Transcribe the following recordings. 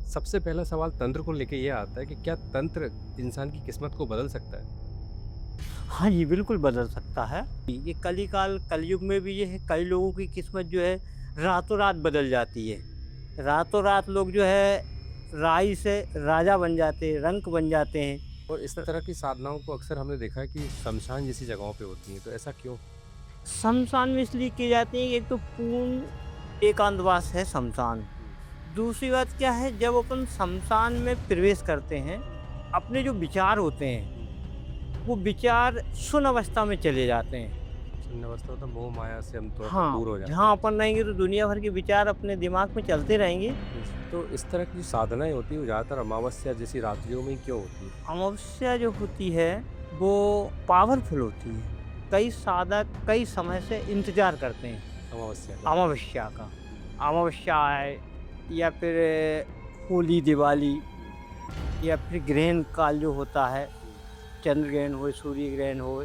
सबसे पहला सवाल तंत्र को लेके ये आता है कि क्या तंत्र इंसान की किस्मत को बदल सकता है? हाँ जी, बिल्कुल बदल सकता है। ये कलिकाल कलयुग में भी ये है, कई लोगों की किस्मत जो है रातों-रात बदल जाती है। रातों-रात लोग जो है राई से राजा बन जाते हैं, रंक बन जाते हैं। और इस तरह की साधनाओं को अक्सर हमने देखा है कि शमशान जैसी जगहों पे होती हैं, तो ऐसा क्यों? शमशान में इसलिए किए जाते हैं कि एक तो पूर्ण एकांतवास है शमशान। हुँ, दूसरी बात क्या है, जब अपन शमशान में प्रवेश करते हैं, हुँ, अपने जो विचार होते हैं, हुँ। वो विचार शून्य अवस्था में चले जाते हैं। शून्य अवस्था मतलब मोह माया से हम थोड़ा-सा हाँ, दूर हो जाते जहाँ हैं। अपन रहेंगे तो दुनिया भर के विचार अपने दिमाग में चलते रहेंगे। तो इस तरह की जो साधनाएँ होती हैं, वो ज़्यादातर अमावस्या जैसी रात्रियों में ही क्यों होती हैं? अमावस्या जो होती है वो पावरफुल होती है। कई साधक कई समय से इंतज़ार करते हैं अमावस्या का? अमावस्या का। हुँ, अमावस्या आए या फिर होली, दिवाली हुँ, या फिर ग्रहण काल जो होता है, हुँ, चंद्र ग्रहण हो, सूर्य ग्रहण हो,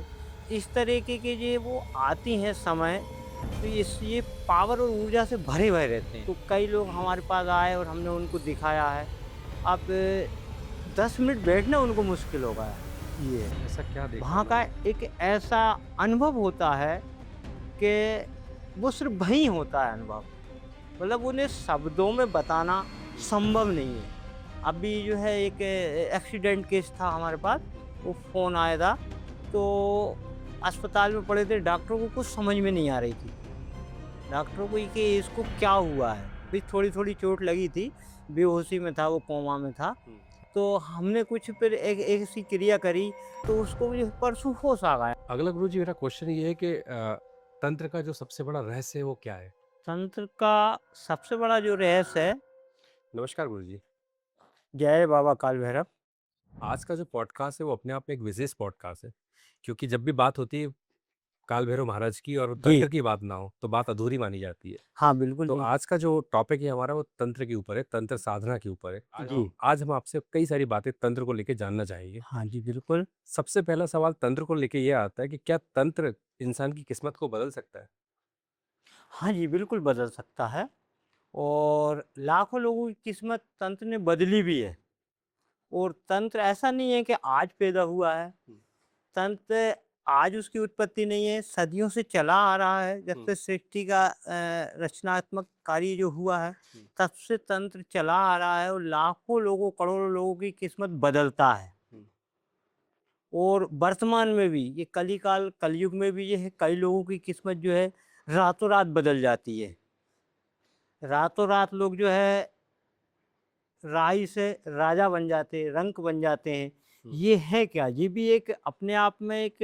इस तरीके के जो वो आती हैं समय, तो ये पावर और ऊर्जा से भरे भरे रहते हैं। तो कई लोग हमारे पास आए और हमने उनको दिखाया है। अब 10 मिनट बैठना उनको मुश्किल हो गया है। ये ऐसा क्या देखा वहाँ का उन्होंने? एक ऐसा अनुभव होता है कि वो सिर्फ़ वहीं होता है अनुभव। मतलब उन्हें शब्दों में बताना हुँ, संभव नहीं है। हुँ, अभी जो है एक एक्सीडेंट केस था हमारे पास, हुँ, वो फ़ोन आया था, तो अस्पताल में पड़े थे, डॉक्टरों को कुछ समझ में नहीं आ रही थी। डॉक्टरों को ये कि इसको क्या हुआ है? हुँ, भी थोड़ी-थोड़ी चोट लगी थी, बेहोशी में था, वो कोमा में था। हुँ। तो हमने कुछ फिर एक एक ऐसी क्रिया करी, तो उसको जो परसों होश आ गया। अगला गुरुजी मेरा क्वेश्चन ये है कि तंत्र का जो सबसे बड़ा रहस्य है वो क्या है? तंत्र का सबसे बड़ा जो रहस्य है, नमस्कार गुरुजी। जय बाबा काल भैरव। आज का जो पॉडकास्ट है वो अपने आप में एक विशेष पॉडकास्ट है, क्योंकि जब भी बात होती है काल भैरव महाराज की और जी। तंत्र की बात ना हो तो बात अधूरी मानी जाती है। हाँ, बिल्कुल तो जी। आज का जो टॉपिक है हमारा वो तंत्र के ऊपर है, तंत्र साधना के ऊपर है। जी। आज हम आपसे कई सारी बातें तंत्र को लेके जानना चाहेंगे। हाँ जी, बिल्कुल। सबसे पहला सवाल तंत्र को लेके ये आता है कि क्या तंत्र इंसान की किस्मत को बदल सकता है? हाँ जी, बिल्कुल बदल सकता है और लाखों लोगों की किस्मत तंत्र ने बदली भी है। और तंत्र ऐसा नहीं है कि आज पैदा हुआ है। हुँ, तंत्र आज उसकी उत्पत्ति नहीं है, सदियों से चला आ रहा है। जब हुँ, से सृष्टि का रचनात्मक कार्य जो हुआ है, हुँ, तब से तंत्र चला आ रहा है और लाखों लोगों, करोड़ों लोगों की किस्मत बदलता है। हुँ, और वर्तमान में भी ये कलिकाल कलयुग में भी ये है, कई लोगों की किस्मत जो है रातों-रात बदल जाती है। रातों-रात लोग जो है राई से राजा बन जाते हैं, रंक बन जाते हैं। हुँ। ये है क्या? ये भी एक अपने आप में एक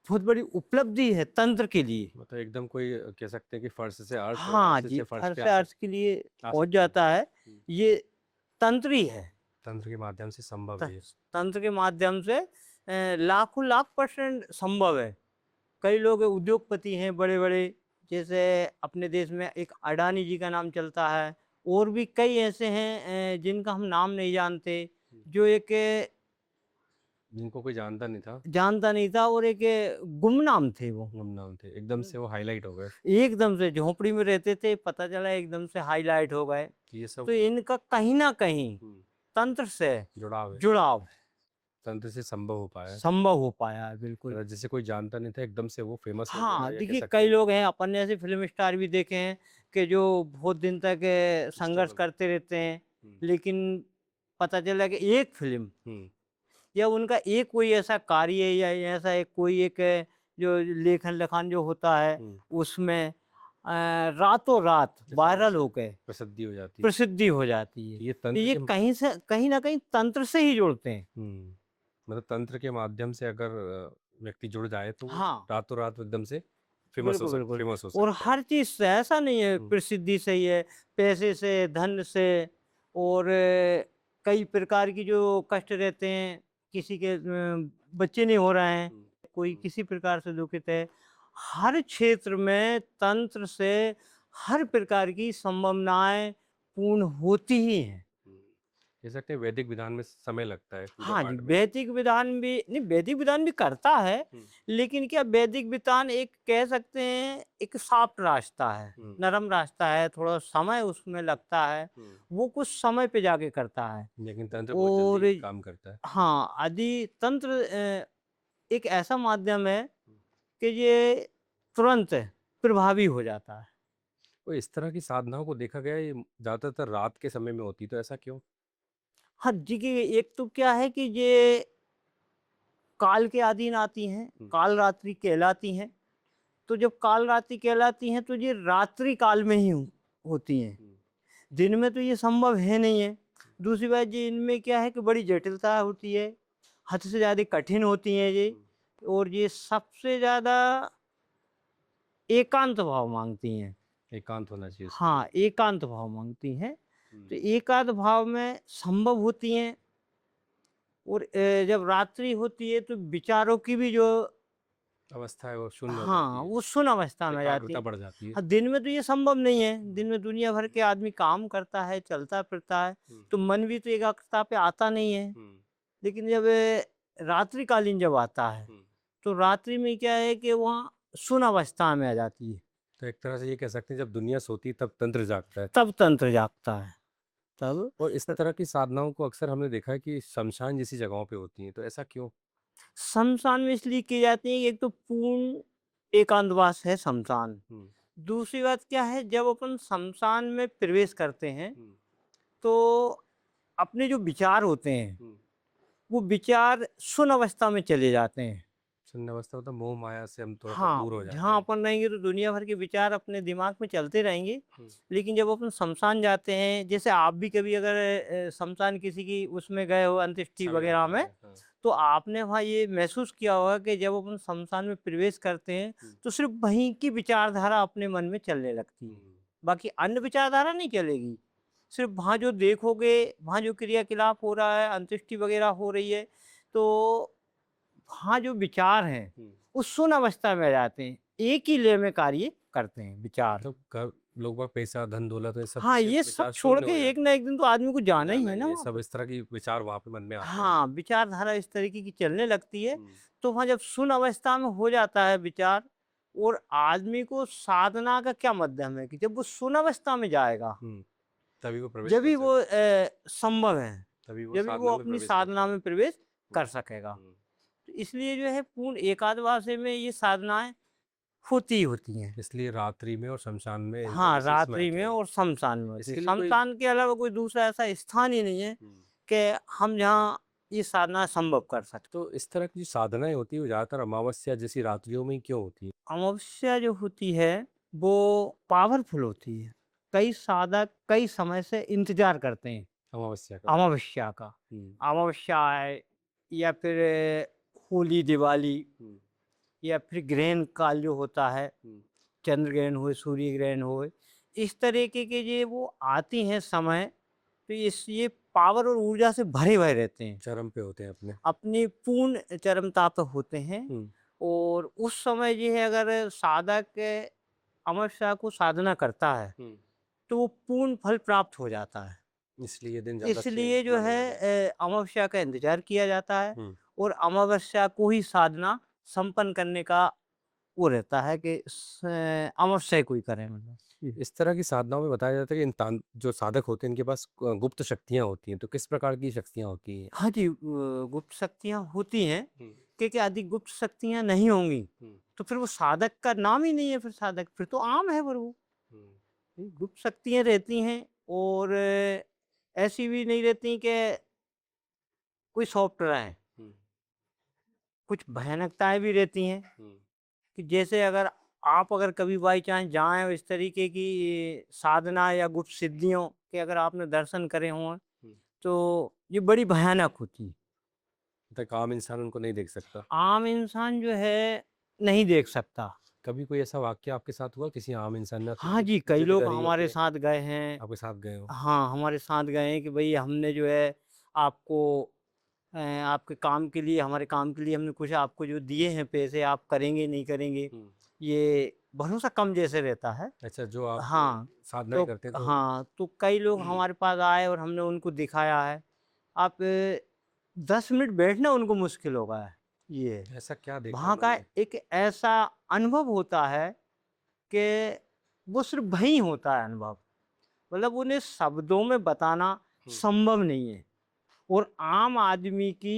बहुत बड़ी उपलब्धि है तंत्र के लिए। मतलब एकदम कोई कह सकते हैं कि फर्श से अर्श और हाँ अर्श जी, से फर्श पे अर्श अर्श के लिए आ पहुँच सकते हैं। जाता है। हुँ, ये तंत्र ही है। तंत्र के माध्यम से संभव त है ये। तंत्र के माध्यम से लाखों लाख परसेंट संभव है। कई लोग उद्योगपति हैं बड़े-बड़े, जैसे अपने देश में एक अडानी जी का नाम चलता है। और भी कई ऐसे हैं जिनका हम नाम नहीं जानते, हुँ, जो एक जिनको कोई जानता नहीं था, जानता नहीं था और एक गुमनाम थे वो। गुमनाम थे, एकदम से वो हाइलाइट हो गए। एकदम से झोंपड़ी में रहते थे, पता चला एकदम से हाइलाइट हो गए। ये तो सब इनका कहीं न कहीं हुँ, तंत्र से जुड़ाव है, जुड़ाव तंत्र से संभव हो पाया है। संभव हो पाया है, बिल्कुल। मतलब जिसे कोई जानता नहीं था, एकदम से वो फ़ेमस हो गया हाँ, या कह देखिए सकते कई हैं लोग हैं, अपन ने ऐसे फ़िल्म स्टार भी देखे हैं कि जो बहुत दिन तक संघर्ष स्ट्रगल करते रहते हैं, हुँ, लेकिन पता चला कि एक फ़िल्म हुँ, या उनका एक कोई ऐसा कार्य या ऐसा एक कोई एक जो लेखन-लेखान जो होता है, हुँ, उसमें रातों-रात एकदम वायरल से हो गए, प्रसिद्धि हो जाती है। प्रसिद्धि हो जाती है। ये तो तंत्र ये के कहीं से कहीं न कहीं तंत्र से ही जुड़ते हैं। हुँ, मतलब तंत्र के माध्यम से अगर व्यक्ति जुड़ जाए तो वो हाँ, रातों-रात एकदम से बिल्कुल, बिल्कुल। फ़ेमस हो और सकता है। हर चीज़ से ऐसा नहीं है, हुँ, प्रसिद्धि से ही है, पैसे से, धन से और कई प्रकार की जो कष्ट रहते हैं, किसी के बच्चे नहीं हो रहे हैं, हुँ, कोई हुँ, किसी प्रकार से दुखित है। हर क्षेत्र में तंत्र से हर प्रकार की संभावनाएँ पूर्ण होती ही हैं। हुँ। कह सकते हैं वैदिक विधान में समय लगता है पूजा हाँ जी, पाठ में। वैदिक विधान भी नहीं, वैदिक विधान भी करता है, हुँ, लेकिन क्या वैदिक विधान एक कह सकते हैं एक सॉफ्ट रास्ता है, हुँ, नरम रास्ता है, थोड़ा समय उसमें लगता है, हुँ। वो कुछ समय पे जाके करता है। लेकिन तंत्र बहुत और जल्दी काम करता है। हाँ, आदि तंत्र एक ऐसा माध्यम है हुँ। कि ये तुरंत प्रभावी हो जाता है। तो इस तरह की साधनाओं को देखा गया है ये ज़्यादातर रात के समय में होती है, तो ऐसा क्यों? हाँ, देखिए एक तो क्या है कि ये काल के अधीन आती हैं, हुँ, काल रात्रि कहलाती हैं। तो जब काल रात्रि कहलाती हैं तो ये रात्रि काल में ही होती हैं। हुँ, दिन में तो ये संभव है नहीं है। दूसरी बात ये इनमें क्या है कि बड़ी जटिलता होती है, हद से ज़्यादा कठिन होती हैं ये, हुँ। और ये सबसे ज़्यादा एकांत भाव माँगती हैं। एकांत होना चाहिए उसके लिए। हाँ, एकांत भाव माँगती हैं। हुँ, तो एकांत भाव में संभव होती हैं, और जब रात्रि होती है तो विचारों की भी जो अवस्था है वो शून्य हो हाँ, जाती है, वो शून्य अवस्था में आ जाती एकाग्रता है। बढ़ जाती है। हाँ, दिन में तो ये संभव नहीं है, हुँ, दिन में दुनिया भर के आदमी काम करता है, चलता-फिरता है, हुँ, तो मन भी तो एकाग्रता पे आता नहीं है। हुँ, लेकिन जब रात्रिकालीन जब आता है, हुँ। तो रात्रि में क्या है कि वहाँ शून्य अवस्था में आ जाती है, तो एक तरह से ये कह सकते हैं जब दुनिया सोती है तब तंत्र जागता है। तब तंत्र जागता है, तब और इस तरह की साधनाओं को अक्सर हमने देखा है कि श्मशान जैसी जगहों पे होती हैं, तो ऐसा क्यों? शमशान में इसलिए की जाती है, एक तो पूर्ण एकांतवास है शमशान। हुँ, दूसरी बात क्या है, जब अपन शमशान में प्रवेश करते हैं, हुँ, तो अपने जो विचार होते हैं, हुँ। वो विचार शून्य अवस्था में चले जाते हैं। शून्य अवस्था मतलब मोह माया से हम थोड़ा-सा हाँ, दूर हो जाते जहाँ हैं। अपन रहेंगे तो दुनिया भर के विचार अपने दिमाग में चलते रहेंगे, हुँ, लेकिन जब अपन शमशान जाते हैं, जैसे आप भी कभी अगर शमशान किसी की उसमें गए हो अंत्येष्टि छवि वगैरह आता में, है। हाँ। तो आपने वहाँ ये महसूस किया होगा कि जब अपन शमशान में प्रवेश करते हैं, हुँ, तो सिर्फ़ वहीं की विचारधारा अपने मन में चलने लगती हुँ, है। बाकी अन्य विचारधारा नहीं चलेगी। सिर्फ़ वहाँ जो देखोगे, वहाँ जो क्रियाकलाप हो रहा है, अंत्येष्टि वगैरह हो रही है, तो हाँ, जो विचार हैं, हुँ। वो शून्य अवस्था में आ जाते हैं। एक ही लय में कार्य करते हैं विचार। मतलब क लोग बाग पैसा, धन, दौलत ये सब हाँ, के ये सब विचार छोड़ शून्य के हो एक जाते ना एक दिन तो आदमी को हैं। जाना ही जाना है ही ना है, वहाँ सब पे। इस तरह की विचार वहाँ पे मन में आते हैं। हाँ, विचारधारा इस तरीके की चलने लगती है, हुँ, तो वहाँ जब शून्य अवस्था में हो जाता है विचार, और आदमी को साधना का क्या माध्यम है कि जब वो शून्य अवस्था में जाएगा, हुँ। तभी वो प्रवेश कर जभी वो सकता है, संभव है, तभी वो जभी वो साधना में अपनी प्रवेश करता साधना है। में प्रवेश हुँ, कर सकेगा। हुँ। तो इसलिए जो है पूर्ण एकांतवास में ये साधनाएँ होती ही होती हैं। इसलिए रात्रि में और श्मशान में इनका हाँ, विशेष रात्रि महत्व में है। और शमशान में होती है। इसके लिए कोई शमशान के अलावा कोई दूसरा ऐसा स्थान ही नहीं है हुँ। कि हम जहाँ ये साधना संभव कर सकते। तो इस तरह की जो साधनाएँ होती हैं वो ज़्यादातर अमावस्या जैसी रात्रियों में ही क्यों होती हैं? अमावस्या जो होती है, वो पावरफुल होती है। कई साधक कई समय से इंतज़ार करते हैं अमावस्या का? अमावस्या का। हुँ, अमावस्या आए, या फिर होली, दिवाली, हुँ, या फिर ग्रहण काल जो होता है, हुँ। चंद्र ग्रहण हुए, सूर्य ग्रहण हुए, इस तरीके के ये वो आती हैं समय, तो ये पावर और ऊर्जा से भरे भरे रहते हैं। चरम पे होते हैं अपने। अपनी पूर्ण चरमता पे होते हैं, हुँ, और उस समय जो है अगर साधक अमावस्या को साधना करता है, हुँ। तो वो पूर्ण फल प्राप्त हो जाता है। इसलिए ये दिन ज़्यादा शुभ इसलिए जो माने है जाते हैं। अमावस्या का इंतज़ार किया जाता है, हुँ। और अमावस्या को ही साधना संपन्न करने का वो रहता है कि अमावस्या को ही करें मतलब। इस तरह की साधनाओं में बताया जाता है कि इन तान जो साधक होते हैं इनके पास गुप्त शक्तियाँ होती हैं, तो किस प्रकार की शक्तियाँ होती हैं? हाँ जी, गुप्त शक्तियाँ होती हैं, हुँ, क्योंकि यदि गुप्त शक्तियाँ नहीं होंगी, हुँ, तो फिर वो साधक का नाम ही नहीं है, फिर साधक, फिर तो आम है फिर वो। हुँ, गुप्त शक्तियाँ रहती हैं, और ऐसी भी नहीं रहती कि कोई सॉफ्टवेयर है, हुँ, कुछ भयानकताएँ भी रहती हैं, हुँ, कि जैसे अगर आप अगर कभी बाई चांस जाएँ और इस तरीके की साधना या गुप्त सिद्धियों के अगर आपने दर्शन करे हों, हुँ। तो ये बड़ी भयानक होती है। मतलब आम इंसान उनको नहीं देख सकता। आम इंसान जो है नहीं देख सकता। कभी कोई ऐसा वाक़या आपके साथ हुआ किसी आम इंसान ने आपसे हाँ जी, कई ज़िद लोग करी हो हमारे कि साथ गए हैं। आपके साथ गए हो? हाँ, हमारे साथ गए हैं कि भई हमने जो है आपको आपके काम के लिए, हमारे काम के लिए हमने कुछ आपको जो दिए हैं पैसे, आप करेंगे, नहीं करेंगे, हुँ। ये भरोसा कम जैसे रहता है। अच्छा जो आप हाँ, साधनाएँ तो करते हैं तो हाँ, तो कई लोग हमारे पास आए और हमने उनको दिखाया है। आप 10 मिनट बैठना उनको मुश्किल होगा है। ये है। ऐसा क्या देखा वहाँ का उन्होंने? एक ऐसा अनुभव होता है कि वो सिर्फ़ वहीं होता है अनुभव। मतलब उन्हें शब्दों में बताना हुँ, संभव नहीं है। और आम आदमी की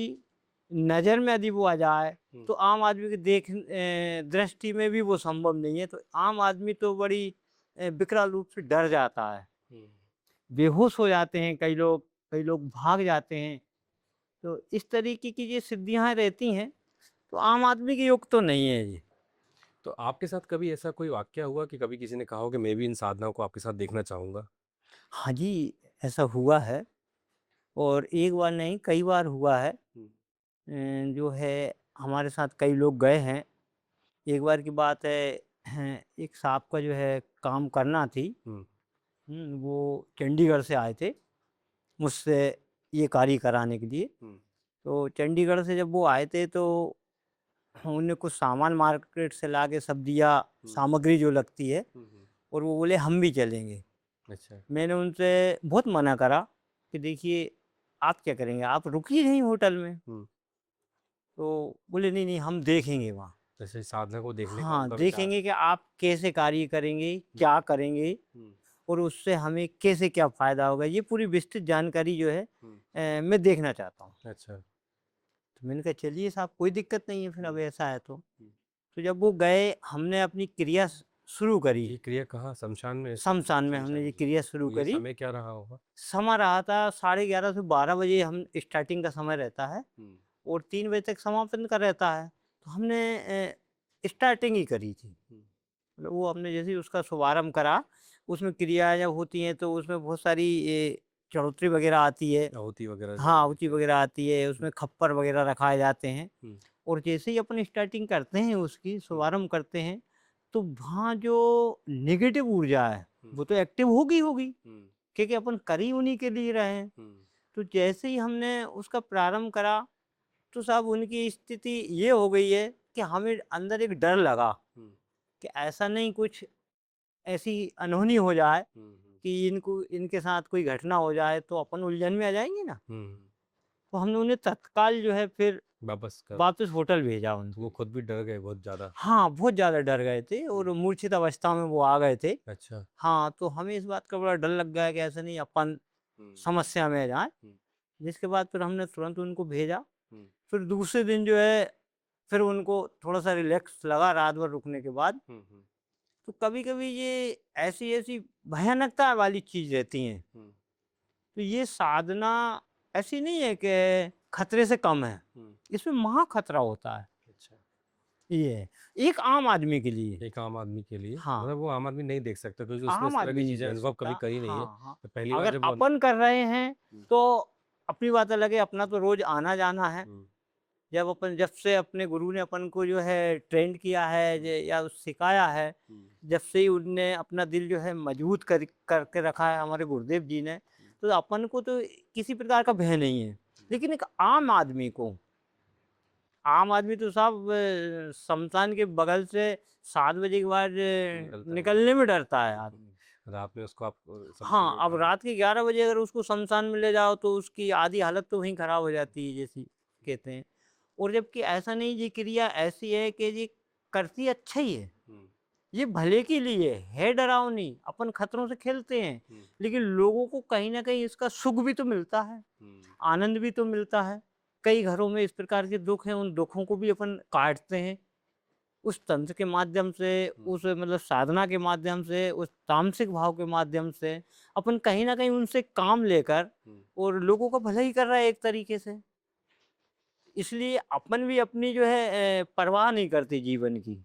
नज़र में यदि वो आ जाए, हुँ, तो आम आदमी की दृष्टि में भी वो संभव नहीं है। तो आम आदमी तो बड़ी विकराल रूप से डर जाता है। हुँ। बेहोश हो जाते हैं कई लोग भाग जाते हैं। तो इस तरीके की ये सिद्धियाँ रहती हैं, तो आम आदमी के योग तो नहीं है ये। तो आपके साथ कभी ऐसा कोई वाक़या हुआ कि कभी किसी ने कहा हो कि मैं भी इन साधनाओं को आपके साथ देखना चाहूँगा? हाँ जी, ऐसा हुआ है और एक बार नहीं कई बार हुआ है। हुँ, जो है हमारे साथ कई लोग गए हैं। एक बार की बात है एक साहब का जो है काम करना थी। हुँ, वो चंडीगढ़ से आए थे मुझसे ये कार्य कराने के लिए। हुँ, तो चंडीगढ़ से जब वो आए थे तो उन्होंने कुछ सामान मार्केट से ला के सब दिया, हुँ, सामग्री जो लगती है हुँ, हुँ। और वो बोले हम भी चलेंगे। अच्छा। मैंने उनसे बहुत मना करा कि देखिए आप क्या करेंगे? आप रुकिए यहीं होटल में। हुँ, तो बोले नहीं, नहीं हम देखेंगे वहाँ। जैसे साधना को देखने का हाँ, उनका विचार देखेंगे कि आप कैसे कार्य करेंगे, हुँ, क्या करेंगे हुँ, और उससे हमें कैसे क्या फ़ायदा होगा, ये पूरी विस्तृत जानकारी जो है हुँ, मैं देखना चाहता हूँ। अच्छा। तो मैंने कहा चलिए साहब कोई दिक्कत नहीं है फिर अब हुँ, ऐसा है तो। हुँ। तो जब वो गए हमने अपनी क्रिया शुरू करी, ये क्रिया कहाँ शमशान में शमशान में हमने शमशान ये में। क्रिया शुरू तो ये करी। समय क्या रहा होगा? समय रहा था 11:30 से 12 बजे हम स्टार्टिंग का समय रहता है हुँ, और 3 बजे तक समापन का रहता है। तो हमने स्टार्टिंग ही करी थी। हुँ, मतलब वो हमने जैसे ही उसका शुभारंभ करा, उसमें क्रियाएँ जब होती हैं तो उसमें बहुत सारी ये चढ़ोतरी वग़ैरह आती है। आहुति वगैरह जो हाँ, आहुति देते हैं। वग़ैरह आती है, हुँ, उसमें खप्पर वग़ैरह रखाए जाते हैं हुँ, और जैसे ही अपन स्टार्टिंग करते हैं उसकी, हुँ, शुभारंभ करते हैं, तो वहाँ जो नेगेटिव ऊर्जा है, हुँ, वो तो एक्टिव होगी ही होगी, हुँ, क्योंकि अपन कर ही उन्हीं के लिए रहे हैं। हुँ, तो जैसे ही हमने उसका प्रारंभ करा, तो साहब उनकी स्थिति ये हो गई है कि हमें अंदर एक डर लगा हुँ, कि ऐसा नहीं कुछ ऐसी अनहोनी हो जाए हुँ, हुँ, कि इनको इनके साथ कोई घटना हो जाए तो अपन उलझन में आ जाएँगे ना। हुँ, तो हमने उन्हें तत्काल जो है फिर वापस कर वापस होटल भेजा तो वो उनको। खुद भी डर गए बहुत ज़्यादा। हाँ, बहुत ज़्यादा डर गए थे हुँ, और मूर्छित अवस्था में वो आ गए थे। अच्छा। हाँ, तो हमें इस बात का बड़ा डर लग गया कि ऐसा नहीं अपन हुँ, समस्या में आ जाएँ। हुँ, जिसके बाद फिर हमने तुरंत उनको भेजा। हुँ, फिर दूसरे दिन जो है फिर उनको थोड़ा-सा रिलैक्स लगा रात भर रुकने के बाद। हुँ, हुँ, तो कभी-कभी ये ऐसी-ऐसी भयानकता वाली चीज़ रहती हैं। हुँ, तो ये साधना ऐसी नहीं है कि खतरे से कम है, हुँ, इसमें महा खतरा होता है, अच्छा। ये है। एक आम आदमी के लिए। एक आम आदमी के लिए हाँ, मतलब वो आम आदमी नहीं देख सकता क्योंकि उसने आम इस तरह की आदमी नहीं चीज़ें देख अनुभव सकता। कभी करी नहीं है। हाँ, हाँ। तो पहली बार अगर जब वो अपन कर रहे हैं हुँ, तो अपनी बात अलग है, अपना तो रोज़ आना-जाना है। हुँ, जब से अपने गुरु ने अपन को जो है ट्रेंड किया है हुँ, ज या सिखाया है, हुँ, जब से ही उनने अपना दिल जो है मजबूत करके रखा है हमारे गुरुदेव जी ने, हुँ, तो अपन को तो किसी प्रकार का भय नहीं है। हुँ, लेकिन एक आम आदमी तो साहब शमशान के बगल से 7 बजे के बाद निकलता नहीं है। निकलने में डरता है हुँ, आदमी। हुँ। रात में उसको आप शमशान हाँ, में अब उठाना रात के 11 बजे अगर उसको शमशान में ले जाओ तो उसकी आधी हालत तो वहीं खराब हो जाती है जैसी कहते हैं। और जबकि ऐसा नहीं ये क्रिया ऐसी है कि ये करती अच्छा ही है। हुँ, ये भले के लिए है डरावनी, अपन खतरों से खेलते हैं, हुँ, लेकिन लोगों को कहीं न कहीं इसका सुख भी तो मिलता है, हुँ, आनंद भी तो मिलता है। कई घरों में इस प्रकार के दुःख हैं, उन दुखों को भी अपन काटते हैं। उस तंत्र के माध्यम से, हुँ, उस मतलब साधना के माध्यम से, उस तामसिक भाव के माध्यम से, अपन कहीं न कहीं उनसे काम लेकर हुँ। और लोगों का भला ही कर रहा है एक तरीके से। इसलिए अपन भी अपनी जो है परवाह नहीं करते जीवन की।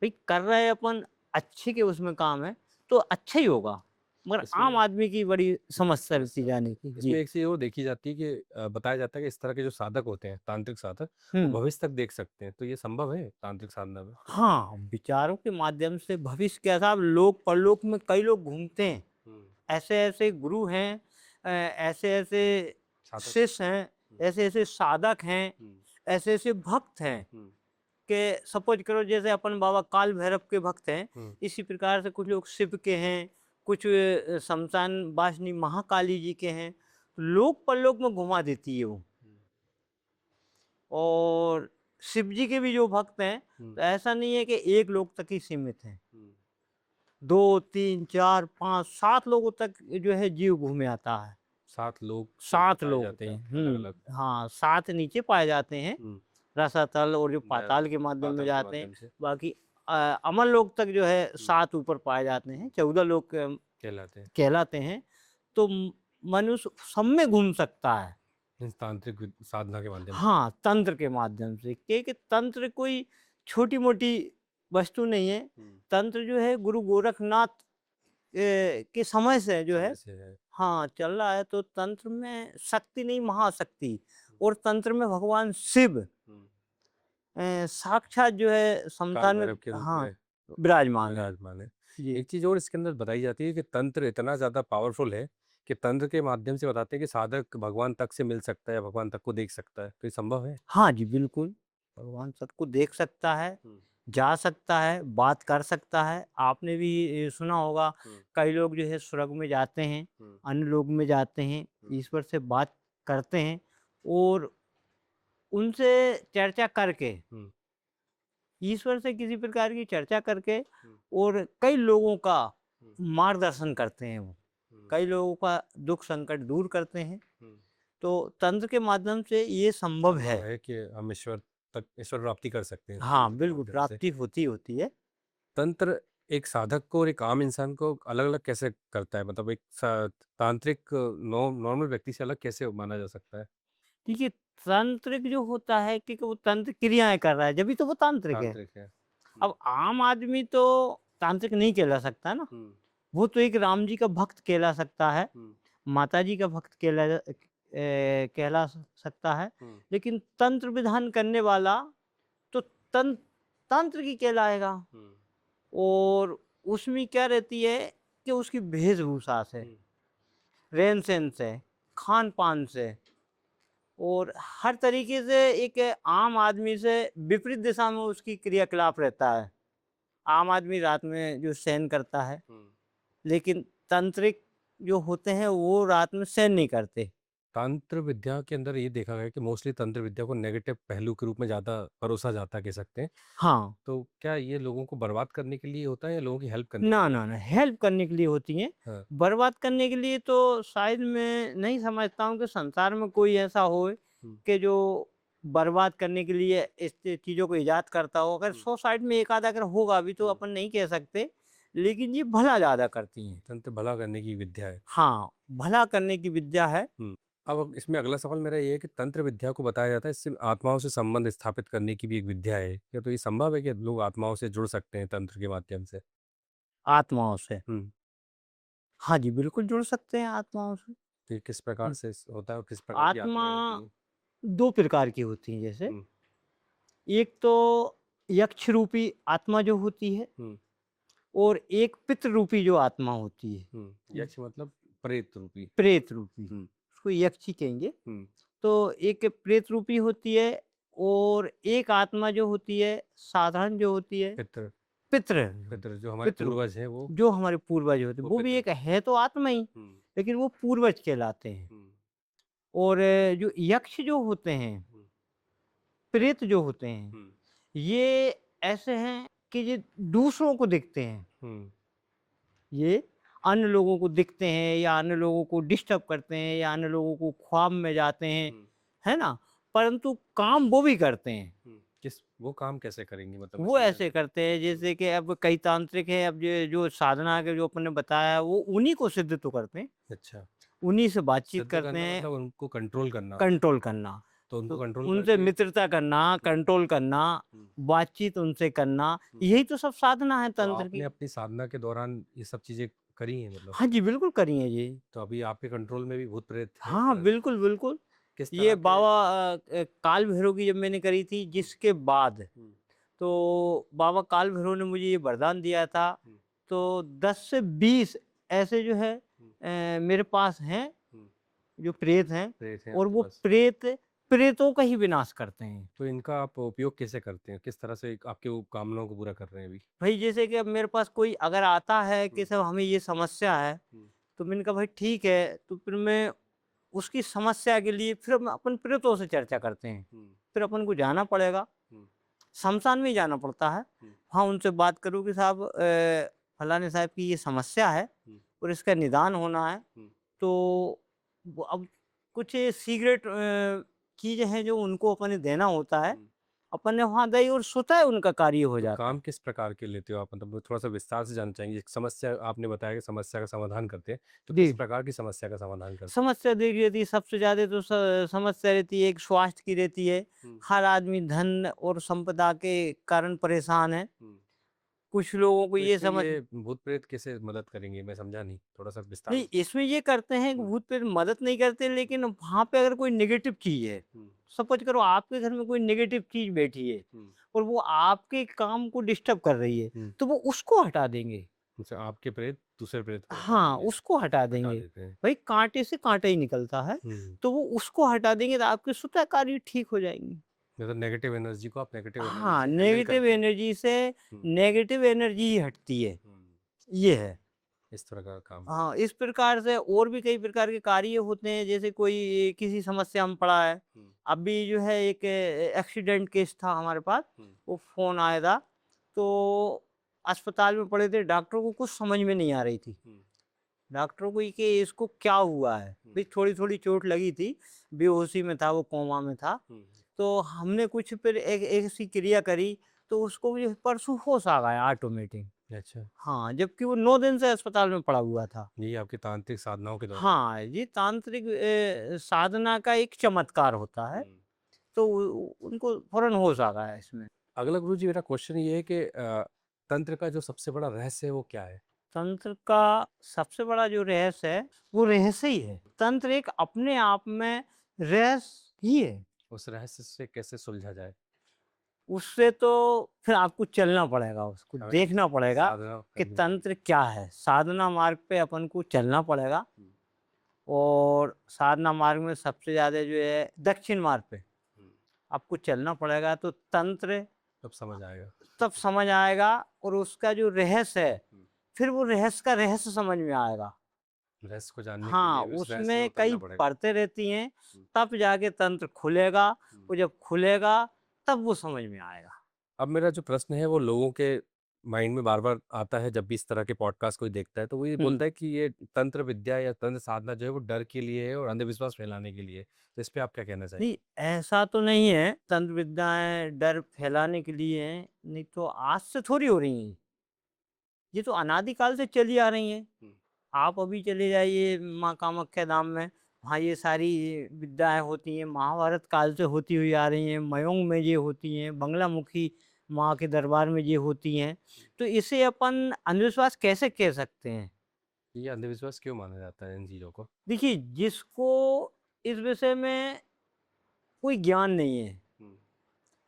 भई कर रहे हैं अपन अच्छे के उसमें काम है, तो अच्छा ही होगा। मगर आम इसमें आदमी की बड़ी समस्या रहती समस्या होती जाने है। की। इसमें जी। एक चीज़ और देखी जाती है कि बताया जाता है कि इस तरह के जो साधक होते हैं, तांत्रिक साधक, वो हुँ। भविष्य तक देख सकते हैं। तो ये संभव है तांत्रिक साधना में? हाँ, विचारों के माध्यम से भविष्य क्या साहब लोक परलोक में कई लोग घूमते हैं। हुँ, ऐसे-ऐसे गुरु हैं ऐसे-ऐसे साधक शिष्य हैं, हुँ, ऐसे-ऐसे साधक हैं, हुँ, ऐसे-ऐसे भक्त हैं हुँ, कि सपोज़ करो जैसे अपन बाबा काल भैरव के भक्त हैं, हुँ, इसी प्रकार से कुछ लोग शिव के हैं, कुछ शमशान वासिनी महाकाली जी के हैं। लोक परलोक में घुमा देती है वो। और शिव जी के भी जो भक्त हैं, तो ऐसा नहीं है कि एक लोक तक ही सीमित हैं। 2, 3, 4, 5, 7 लोगों तक जो है जीव घूमे आता है। 7 लोग 7 पाए लोग जाते होते हैं हैं। अलग-अलग। हाँ, 7 नीचे पाए जाते हैं, रसातल और जो पाताल के माध्यम में पाताल के जाते हैं। माध्यम से बाकी अमर लोक तक जो है 7 ऊपर पाए जाते हैं, 14 लोक कहलाते हैं। कहलाते हैं। तो मनुष्य सब में घूम सकता है। इस तांत्रिक साधना के माध्यम से। हाँ, तंत्र के माध्यम से, क्योंकि तंत्र कोई छोटी-मोटी वस्तु नहीं है। तंत्र जो है गुरु गोरखनाथ के समय से जो है समय से है। हाँ, चल रहा है। तो तंत्र में शक्ति नहीं, महाशक्ति। और तंत्र में भगवान शिव साक्षात जो है काल शमशान में भैरव के रूप हाँ, में विराजमान है। विराजमान है। जी। एक चीज़ और इसके अंदर बताई जाती है कि तंत्र इतना ज़्यादा पावरफुल है कि तंत्र के माध्यम से बताते हैं कि साधक भगवान तक से मिल सकता है या भगवान तक को देख सकता है। तो ये संभव है? हाँ जी, बिल्कुल। भगवान सबको देख सकता है, जा सकता है, बात कर सकता है। आपने भी सुना होगा, कई लोग जो है स्वर्ग में जाते हैं, अन्य लोक में जाते हैं, ईश्वर से बात करते हैं और उनसे चर्चा करके, ईश्वर से किसी प्रकार की चर्चा करके और कई लोगों का मार्गदर्शन करते हैं वो। कई लोगों का दुख संकट दूर करते हैं। तो तंत्र के माध्यम से ये संभव है। है कि हम ईश्वर प्राप्ति कर सकते हैं इस हाँ, तंत्र के बिल्कुल माध्यम से। प्राप्ति होती है। तंत्र एक साधक को और एक आम इंसान को अलग-अलग कैसे करता है? मतलब एक तांत्रिक नॉर्मल व्यक्ति से अलग कैसे माना जा सकता है? देखिए, तांत्रिक जो होता है क्योंकि वो तंत्र क्रियाएँ कर रहा है, जभी तो वो तांत्रिक है। तांत्रिक है। अब आम आदमी तो तांत्रिक नहीं कहला सकता ना। वो तो एक राम जी का भक्त कहला सकता है, माता जी का भक्त कहला सकता है। लेकिन तंत्र विधान करने वाला तो तंत्र की कहलाएगा। और उसमें क्या रहती है कि उसकी वेशभूषा से, रहन-सहन से, खान-पान से और हर तरीके से एक आम आदमी से विपरीत दिशा में उसकी क्रियाकलाप रहता है। आम आदमी रात में जो शयन करता है, लेकिन तांत्रिक जो होते हैं वो रात में शयन नहीं करते। तंत्र विद्या के अंदर ये देखा गया है कि मोस्टली तंत्र विद्या को नेगेटिव पहलू के रूप में ज़्यादा परोसा जाता है कह सकते हैं। हाँ, तो क्या ये लोगों को बर्बाद करने के लिए होता है या लोगों की हेल्प करने के ना, लिए? ना, ना, हेल्प करने के लिए होती हैं। हाँ। बर्बाद करने के लिए तो शायद मैं नहीं समझता हूँ कि संसार में कोई ऐसा हो कि जो बर्बाद करने के लिए इस चीज़ों को इजाद करता हो। अगर 100 साइड में एक आधा अगर होगा भी तो अपन नहीं कह सकते, लेकिन ये भला ज़्यादा करती हैं। तंत्र भला करने की विद्या है। हाँ, भला करने की विद्या है। अब इसमें अगला सवाल मेरा ये है कि तंत्र विद्या को बताया जाता है इससे आत्माओं से संबंध स्थापित करने की भी एक विद्या है। क्या तो ये संभव है कि लोग आत्माओं से जुड़ सकते हैं तंत्र के माध्यम से? आत्माओं से। हुँ। हाँ जी, बिल्कुल जुड़ सकते हैं आत्माओं से। तो ये किस प्रकार हुँ, से होता है और किस प्रकार की आत्मा आत्माएँ होती हैं? 2 प्रकार की होती हैं जैसे, हुँ, एक तो यक्ष रूपी आत्मा जो होती है हुँ, और एक पितृ रूपी जो आत्मा होती है, यक्ष मतलब प्रेत रूपी। प्रेत रूपी, हुँ, उसको यक्ष ही कहेंगे। हुँ, तो एक प्रेत रूपी होती है और एक आत्मा जो होती है साधारण जो होती है पितृ पितृ पितृ जो हमारे पितृ पूर्वज हैं वो जो हमारे पूर्वज होते हैं, वो भी पितृ। एक है तो आत्मा ही, हुँ, लेकिन वो पूर्वज कहलाते हैं। हुँ, और जो यक्ष जो होते हैं, हुँ, प्रेत जो होते हैं, हुँ, ये ऐसे हैं कि ये दूसरों को दिखते हैं। हुँ, ये अन्य लोगों को दिखते हैं या अन्य लोगों को डिस्टर्ब करते हैं या अन्य लोगों को ख्वाब में जाते हैं, हुँ, है ना? परंतु काम वो भी करते हैं। वो काम कैसे करेंगे मतलब मैं वो समझा ऐसे नहीं? करते हैं जैसे कि अब कई तांत्रिक हैं, अब ये जो साधना के जो अपन ने बताया वो उन्हीं को सिद्ध तो करते हैं, अच्छा, उन्हीं से बातचीत सिद्ध करते करना हैं, मतलब उनको कंट्रोल करना। कंट्रोल करना। तो उनको तो कंट्रोल उनसे करके मित्रता करना, कंट्रोल करना, हुँ, बातचीत उनसे करना, हुँ। यही तो सब साधना है तो तंत्र आपने की। अपनी साधना के दौरान ये सब चीज़ें करी हैं मतलब? हाँ जी, बिल्कुल करी हैं ये। तो अभी आपके कंट्रोल में भी भूत-प्रेत हैं इस हाँ, तरह से? बिल्कुल, बिल्कुल। किस ये तरह के बाबा काल भैरव की जब मैंने करी थी हुँ, जिसके बाद, हुँ, तो बाबा काल भैरव ने मुझे ये वरदान दिया था। हुँ, तो 10 से 20 ऐसे जो है हुँ, मेरे पास हैं, हुँ, जो प्रेत हैं प्रेत हैं और आपके वो पास। प्रेतों का ही विनाश करते हैं। तो इनका आप उपयोग कैसे करते हैं? किस तरह से आपके वो कामनाओं को पूरा कर रहे हैं अभी? भई जैसे कि अब मेरे पास कोई अगर आता है कि हुँ, साहब हमें ये समस्या है, हुँ, तो मैंने कहा भाई ठीक है, तो फिर मैं उसकी समस्या के लिए फिर हम अपन प्रेतों से चर्चा करते हैं। फिर अपन को जाना पड़ेगा, शमशान में ही जाना पड़ता है। हाँ, उनसे बात करो कि साहब फलाने साहब की ये समस्या है और इसका निदान होना है। तो वो अब कुछ सीक्रेट चीज़ें हैं जो उनको अपने देना होता है। अपन ने वहाँ दई और स्वतः उनका कार्य हो तो जाता है। काम किस प्रकार के लेते हो आप? मतलब थोड़ा-सा विस्तार से जानना चाहेंगे। एक समस्या आपने बताया कि समस्या का समाधान करते हैं, तो किस जी। प्रकार की समस्या का समाधान करते समस्या देखिए रहती है सबसे ज़्यादा तो समस्या रहती है, एक स्वास्थ्य की रहती है। हैं? हर आदमी धन और संपदा के कारण परेशान है। कुछ लोगों को तो ये इसमें समझ ये भूत-प्रेत कैसे मदद करेंगे? मैं समझा नहीं, थोड़ा-सा विस्तार नहीं, इसमें ये करते हैं कि हुँ, भूत प्रेत मदद नहीं करते, लेकिन वहाँ पे अगर कोई नेगेटिव चीज़ है, हुँ, सपोज़ करो आपके घर में कोई नेगेटिव चीज़ बैठी है हुँ, और वो आपके काम को डिस्टर्ब कर रही है, हुँ। तो वो उसको हटा देंगे। अच्छा, आपके प्रेत दूसरे प्रेत को हटा हाँ, देंगे, उसको हटा हटा देंगे। देते हैं। भाई काँटे से काँटा ही निकलता है, हुँ, तो वो उसको हटा देंगे तो आपके स्वतः कार्य ठीक हो जाएँगे। मतलब नेगेटिव एनर्जी को आप नेगेटिव एनर्जी हाँ, से हैंडल नेगेटिव करते हैं। एनर्जी से हुँ, नेगेटिव एनर्जी ही हटती है, हुँ, ये है। इस तरह का काम है। हाँ, इस प्रकार से और भी कई प्रकार के कार्य होते हैं, जैसे कोई किसी समस्या में पड़ा है। हुँ, अभी जो है एक एक्सीडेंट केस था हमारे पास, हुँ, वो फ़ोन आया था, तो अस्पताल में पड़े थे, डॉक्टर को कुछ समझ में नहीं आ रही थी। हुँ, डॉक्टरों को ये कि इसको क्या हुआ है? हुँ, भई थोड़ी-थोड़ी चोट लगी थी, बेहोशी में था, वो कोमा में था। हुँ, तो हमने कुछ फिर एक ऐसी क्रिया करी, तो उसको जो है परसों होश आ गया ऑटोमेटिक। अच्छा, हाँ, जबकि वो 9 दिन से अस्पताल में पड़ा हुआ था। ये आपकी तांत्रिक साधनाओं के दौरान हाँ, ये तांत्रिक साधना का एक चमत्कार होता है, हुँ। तो उनको फ़ौरन होश आ गया इसमें। अगला गुरुजी मेरा क्वेश्चन ये है कि तंत्र का जो सबसे बड़ा रहस्य है वो क्या है? तंत्र का सबसे बड़ा जो रहस्य है, वो रहस्य ही है। तंत्र एक अपने आप में रहस्य ही है। उस रहस्य से कैसे सुलझा जाए? उससे तो फिर आपको चलना पड़ेगा, उसको हमें देखना पड़ेगा साधना कि करनी पड़ेगी। तंत्र क्या है। साधना मार्ग पे अपन को चलना पड़ेगा हुँ, और साधना मार्ग में सबसे ज़्यादा जो है दक्षिण मार्ग पे हुँ, आपको चलना पड़ेगा, तो तंत्र तब समझ आएगा। तब समझ आएगा और उसका जो रहस्य है, हुँ, फिर वो रहस्य का रहस्य समझ में आएगा। रहस्य को जानने के हाँ, लिए भी उस रहस्य में उसमें कई उतरना पड़ेगा। परतें रहती हैं, हुँ, तब जाके तंत्र खुलेगा, हुँ। और जब खुलेगा तब वो समझ में आएगा। अब मेरा जो प्रश्न है वो लोगों के माइंड में बार-बार आता है जब भी इस तरह के पॉडकास्ट कोई देखता है, तो वो ये हुँ। बोलता है कि ये तंत्र विद्या या तंत्र साधना जो है वो डर के लिए है और अंधविश्वास फैलाने के लिए है। तो इस पे आप क्या कहना चाहेंगे? नहीं, ऐसा तो नहीं है, तंत्र विद्याएँ डर फैलाने के लिए हैं, नहीं तो आज से थोड़ी हो रही हैं। ये तो अनादिकाल से चली आ रही हैं। हुँ, आप अभी चले जाइए माँ कामाख्या धाम में, वहाँ ये सारी विद्याएँ होती हैं, महाभारत काल से होती हुई आ रही हैं, मयोंग में ये होती हैं, बंगलामुखी माँ के दरबार में ये होती हैं। तो इसे अपन अंधविश्वास कैसे कह सकते हैं? ये अंधविश्वास क्यों माना जाता है इन चीज़ों को? देखिए, जिसको इस विषय में कोई ज्ञान नहीं है, हुँ,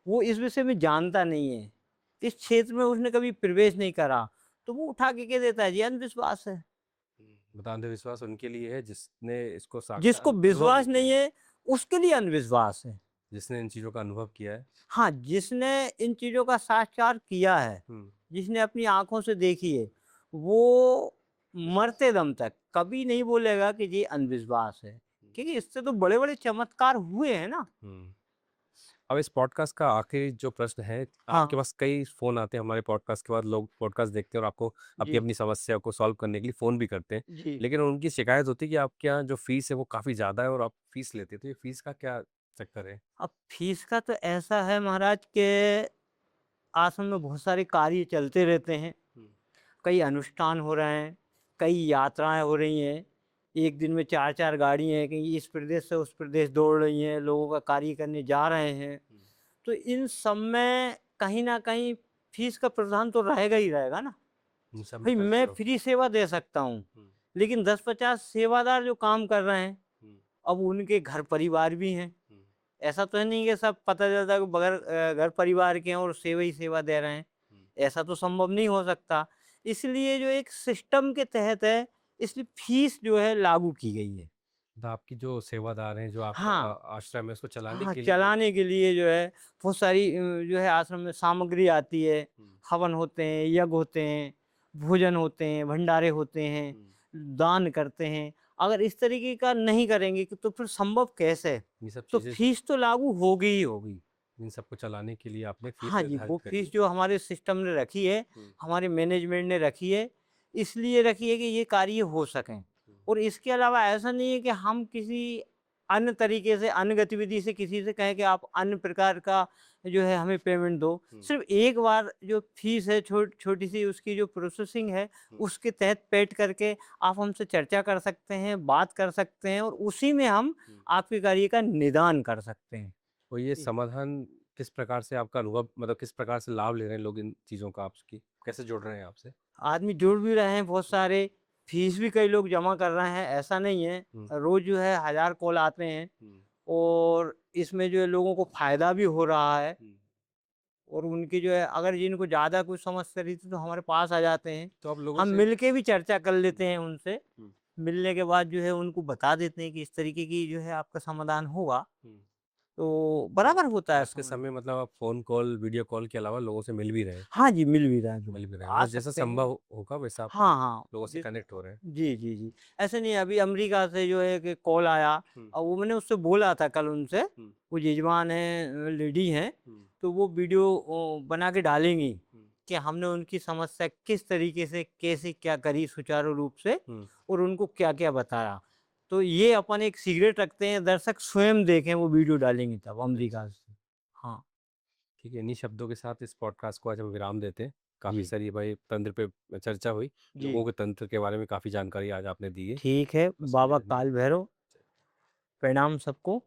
वो इस विषय में जानता नहीं है, इस क्षेत्र में उसने कभी प्रवेश नहीं करा, तो वो उठा के कह देता है ये अंधविश्वास है। हुँ। मतलब अंधविश्वास उनके लिए है जिसने इसको जिसको साक्षात अनुभव विश्वास नहीं किया नहीं है, है, उसके लिए अंधविश्वास है। जिसने इन चीज़ों का अनुभव किया है। हाँ, जिसने इन चीज़ों का साक्षात किया है, हुँ, जिसने अपनी आँखों से देखी है, वो मरते दम तक कभी नहीं बोलेगा कि ये अंधविश्वास है। हुँ, क्योंकि इससे तो बड़े-बड़े चमत्कार हुए हैं ना। हुँ। अब इस पॉडकास्ट का आखिरी जो प्रश्न है, हाँ, आपके पास कई फ़ोन आते हैं हमारे पॉडकास्ट के बाद लोग पॉडकास्ट देखते हैं और आपको जी, अपनी-अपनी समस्या को सॉल्व करने के लिए फ़ोन भी करते हैं। जी। लेकिन उनकी शिकायत होती है कि आपके यहाँ जो फ़ीस है वो काफ़ी ज़्यादा है और आप फ़ीस लेते हैं। तो ये फ़ीस का क्या चक्कर है? अब फीस का तो ऐसा है महाराज के आश्रम में बहुत सारे कार्य चलते रहते हैं। हुँ, कई अनुष्ठान हो रहे हैं, कई यात्राएँ हो रही हैं। एक दिन में 4-4 गाड़ियाँ कहीं इस प्रदेश से उस प्रदेश दौड़ रही हैं, लोगों का कार्य करने जा रहे हैं। हुँ, तो इन सब में कहीं न कहीं फ़ीस का प्रावधान तो रहेगा ही रहेगा ना। इन सब में भई करते मैं हो। फ्री सेवा दे सकता हूँ, हुँ, लेकिन 10-50 सेवादार जो काम कर रहे हैं, हुँ, अब उनके घर परिवार भी हैं। हुँ, ऐसा तो है नहीं कि सब पता चलता है कि बगैर घर परिवार के हैं और सेवा ही सेवा दे रहे हैं। हुँ। ऐसा तो संभव नहीं हो सकता। इसलिए जो एक सिस्टम के तहत है, इसलिए फ़ीस जो है लागू की गई है। मतलब आपकी जो सेवादार हैं, जो आपका हाँ, आश्रम है उसको चलाने हाँ, के लिए चलाने के लिए जो है बहुत सारी जो है आश्रम में सामग्री आती है, हुँ, हवन होते हैं, यज्ञ होते हैं, भोजन होते हैं, भंडारे होते हैं, हुँ, दान करते हैं। अगर इस तरीके का नहीं करेंगे तो फिर संभव कैसे है? ये सब तो चीज़ें फीस तो लागू होगी ही होगी। इन सबको चलाने के लिए आपने फीस हाँ जी, निर्धारित वो करी फीस है। जो हमारे सिस्टम ने रखी है, हुँ, हमारे मैनेजमेंट ने रखी है, इसलिए रखी है कि ये कार्य हो सकें। हुँ, और इसके अलावा ऐसा नहीं है कि हम किसी अन्य तरीके से, अन्य गतिविधि से किसी से कहें कि आप अन्य प्रकार का जो है हमें पेमेंट दो। हुँ, सिर्फ़ एक बार जो फीस है छोटी-सी उसकी जो प्रोसेसिंग है, हुँ, उसके तहत पेड करके आप हमसे चर्चा कर सकते हैं, बात कर सकते हैं और उसी में हम हुँ। आपके कार्य का निदान कर सकते हैं। और ये जी। समाधान किस प्रकार से आपका अनुभव मतलब किस प्रकार से लाभ ले रहे हैं लोग इन चीज़ों का आपकी? कैसे जुड़ रहे हैं आपसे? आदमी जुड़ भी रहे हैं बहुत सारे, फीस भी कई लोग जमा कर रहे हैं, ऐसा नहीं है। हुँ, रोज़ जो है हज़ार कॉल आते हैं हुँ, और इसमें जो है लोगों को फ़ायदा भी हो रहा है हुँ। और उनकी जो है अगर जिनको ज़्यादा कुछ समस्या रहती है तो हमारे पास आ जाते हैं। तो आप लोगों हम से मिल के भी चर्चा कर हुँ, लेते हैं उनसे। हुँ, मिलने के बाद जो है उनको बता देते हैं कि इस तरीके की जो है आपका समाधान होगा, हुँ। तो तो बराबर होता है आज के समाधान। समय मतलब आप फ़ोन कॉल, वीडियो कॉल के अलावा लोगों से मिल भी रहे हैं हाँ जी, मिल भी रहा है लोग, मिल भी रहे हैं। आ मतलब जैसा सकते हैं। संभव होगा वैसा आप हाँ, हाँ। लोगों से कनेक्ट हो रहे हैं। जी, जी, जी। ऐसे नहीं अभी अमेरिका से जो है कि कॉल आया हुँ, और वो मैंने उससे बोला था कल उनसे, हुँ, वो यजमान हैं लेडी हैं, हुँ, तो वो वीडियो बना के डालेंगी हुँ, कि हमने उनकी समस्या किस तरीके से कैसे क्या करी सुचारू रूप से हुँ। और उनको क्या-क्या बताया। तो ये अपन एक सीक्रेट रखते हैं, दर्शक स्वयं देखें वो वीडियो डालेंगी तब अच्छा, अमेरिका से। हाँ, ठीक है। इन्हीं शब्दों के साथ इस पॉडकास्ट को आज हम विराम देते हैं। काफ़ी जी, सारी भाई तंत्र पे चर्चा हुई। जी। लोगों के तंत्र के बारे में काफ़ी जानकारी आज आपने दी है। ठीक है, उसके लिए बाबा धन्यवाद। काल भैरव, प्रणाम सबको।